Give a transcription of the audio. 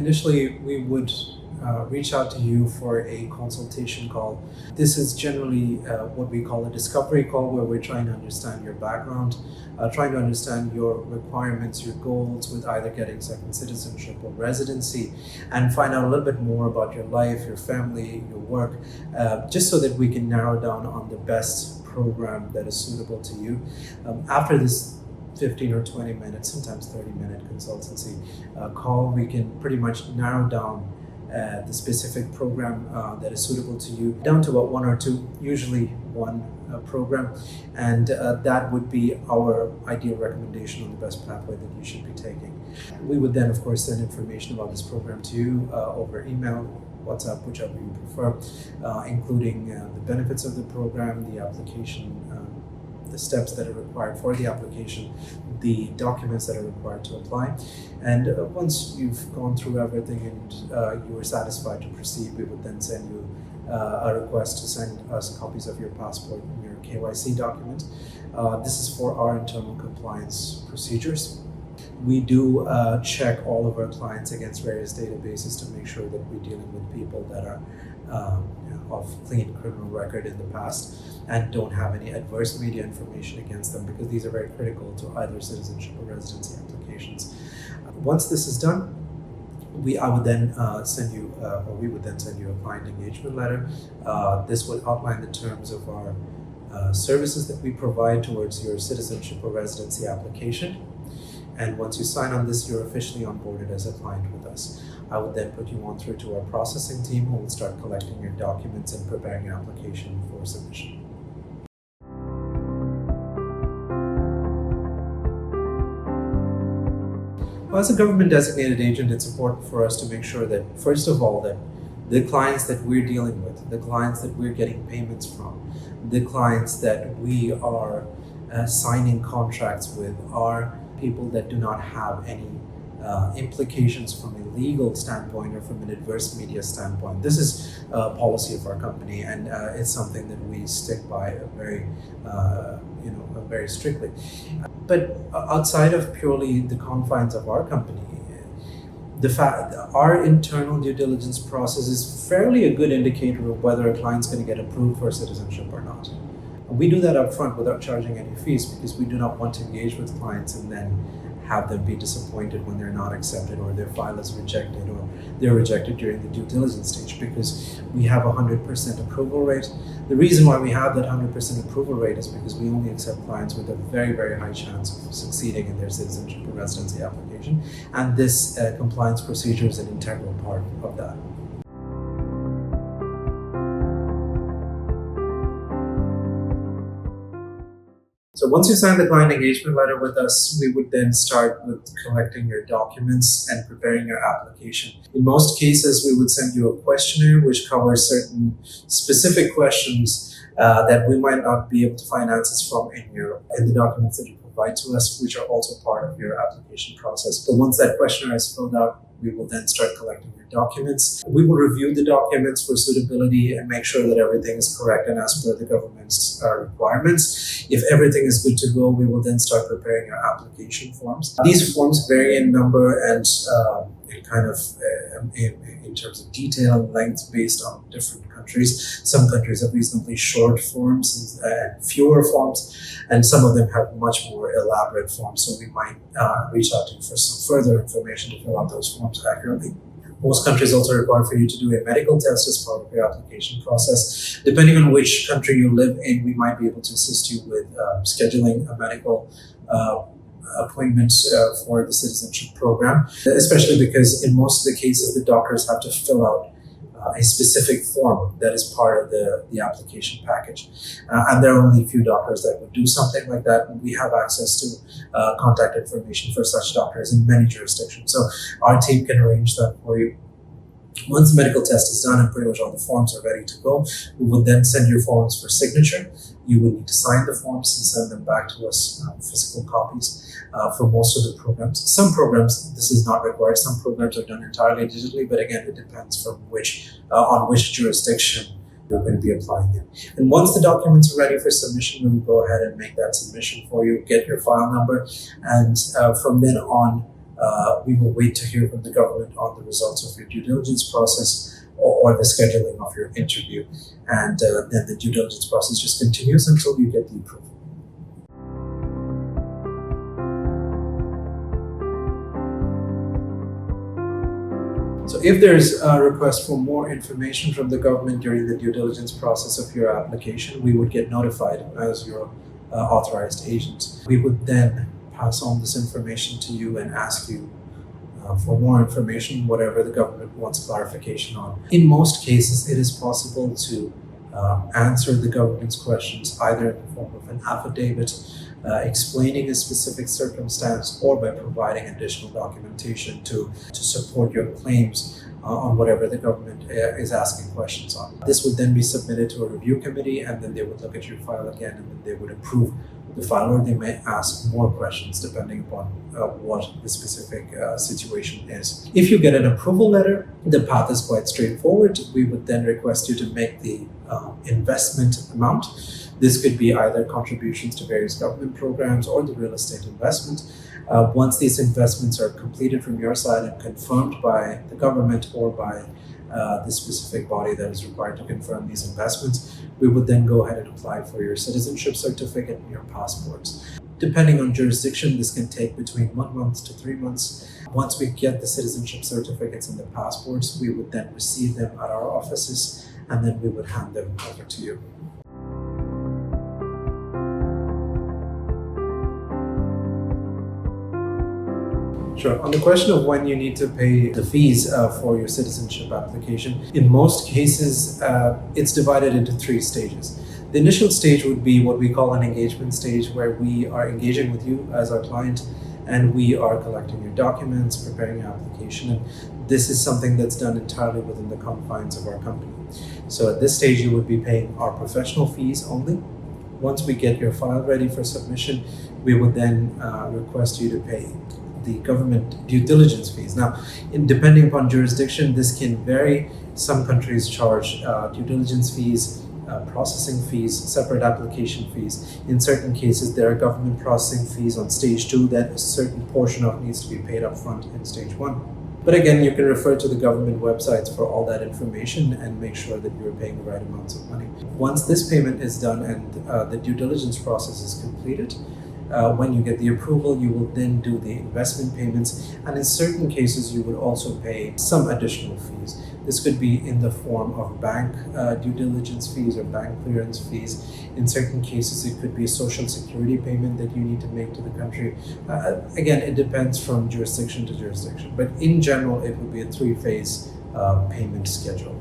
Initially, we would reach out to you for a consultation call. This is generally what we call a discovery call, where we're trying to understand your background, trying to understand your requirements, your goals with either getting second citizenship or residency, and find out a little bit more about your life, your family, your work, just so that we can narrow down on the best program that is suitable to you. After this 15 or 20 minutes, sometimes 30-minute consultancy call, we can pretty much narrow down the specific program that is suitable to you, down to about one or two, usually one program, and that would be our ideal recommendation on the best pathway that you should be taking. We would then, of course, send information about this program to you over email, WhatsApp, whichever you prefer, including the benefits of the program, the application, the steps that are required for the application, the documents that are required to apply. And once you've gone through everything and you are satisfied to proceed, we would then send you a request to send us copies of your passport and your KYC document. This is for our internal compliance procedures. We do check all of our clients against various databases to make sure that we're dealing with people that are of clean criminal record in the past and don't have any adverse media information against them, because these are very critical to either citizenship or residency applications. Once this is done, we would then send you a client engagement letter. This would outline the terms of our services that we provide towards your citizenship or residency application. And once you sign on this, you're officially onboarded as a client with us. I would then put you on through to our processing team, who will start collecting your documents and preparing your application for submission. Well, as a government designated agent, it's important for us to make sure that, first of all, that the clients that we're dealing with, the clients that we're getting payments from, the clients that we are signing contracts with are people that do not have any implications from a legal standpoint or from an adverse media standpoint. This is a policy of our company, and it's something that we stick by very strictly. But outside of purely the confines of our company, our internal due diligence process is fairly a good indicator of whether a client's going to get approved for citizenship or not. We do that upfront without charging any fees, because we do not want to engage with clients and then have them be disappointed when they're not accepted, or their file is rejected, or they're rejected during the due diligence stage, because we have a 100% approval rate. The reason why we have that 100% approval rate is because we only accept clients with a very, very high chance of succeeding in their citizenship or residency application, and this compliance procedure is an integral part of that. So once you sign the client engagement letter with us, we would then start with collecting your documents and preparing your application. In most cases, we would send you a questionnaire which covers certain specific questions that we might not be able to find answers from in the documents that you provide to us, which are also part of your application process. But once that questionnaire is filled out, we will then start collecting your documents. We will review the documents for suitability and make sure that everything is correct and as per the government's requirements. If everything is good to go, we will then start preparing your application forms. These forms vary in number and in terms of detail and length based on different countries. Some countries have reasonably short forms and fewer forms, and some of them have much more elaborate forms. So we might reach out to you for some further information to fill out those forms accurately. Most countries also require for you to do a medical test as part of your application process. Depending on which country you live in, we might be able to assist you with scheduling a medical appointments for the citizenship program, especially because in most of the cases, the doctors have to fill out a specific form that is part of the application package. And there are only a few doctors that would do something like that. We have access to contact information for such doctors in many jurisdictions. So our team can arrange that for you. Once the medical test is done and pretty much all the forms are ready to go, we will then send your forms for signature. You will need to sign the forms and send them back to us, physical copies, for most of the programs. Some programs, this is not required. Some programs are done entirely digitally, but again, it depends from on which jurisdiction you're going to be applying in. And once the documents are ready for submission, we'll go ahead and make that submission for you, get your file number, and from then on, we will wait to hear from the government on the results of your due diligence process or the scheduling of your interview. And then the due diligence process just continues until you get the approval. So if there's a request for more information from the government during the due diligence process of your application, we would get notified as your authorized agent. We would then pass on this information to you and ask you for more information, whatever the government wants clarification on. In most cases, it is possible to answer the government's questions either in the form of an affidavit explaining a specific circumstance or by providing additional documentation to support your claims on whatever the government is asking questions on. This would then be submitted to a review committee, and then they would look at your file again, and then they would approve the file, or they may ask more questions depending upon what the specific situation is. If you get an approval letter, the path is quite straightforward. We would then request you to make the investment amount. This could be either contributions to various government programs or the real estate investment. Once these investments are completed from your side and confirmed by the government or by the specific body that is required to confirm these investments, we would then go ahead and apply for your citizenship certificate and your passports. Depending on jurisdiction, this can take between 1 month to 3 months. Once we get the citizenship certificates and the passports, we would then receive them at our offices, and then we would hand them over to you. Sure. On the question of when you need to pay the fees for your citizenship application, in most cases, it's divided into 3 stages. The initial stage would be what we call an engagement stage, where we are engaging with you as our client and we are collecting your documents, preparing your application. And this is something that's done entirely within the confines of our company. So at this stage, you would be paying our professional fees only. Once we get your file ready for submission, we would then request you to pay the government due diligence fees. Now, depending upon jurisdiction, this can vary. Some countries charge due diligence fees, processing fees, separate application fees. In certain cases, there are government processing fees on stage 2 that a certain portion of needs to be paid up front in stage 1. But again, you can refer to the government websites for all that information and make sure that you're paying the right amounts of money. Once this payment is done and the due diligence process is completed, when you get the approval, you will then do the investment payments, and in certain cases you would also pay some additional fees. This could be in the form of bank due diligence fees or bank clearance fees. In certain cases, it could be a social security payment that you need to make to the country. Again, it depends from jurisdiction to jurisdiction, but in general, it would be a 3-phase payment schedule.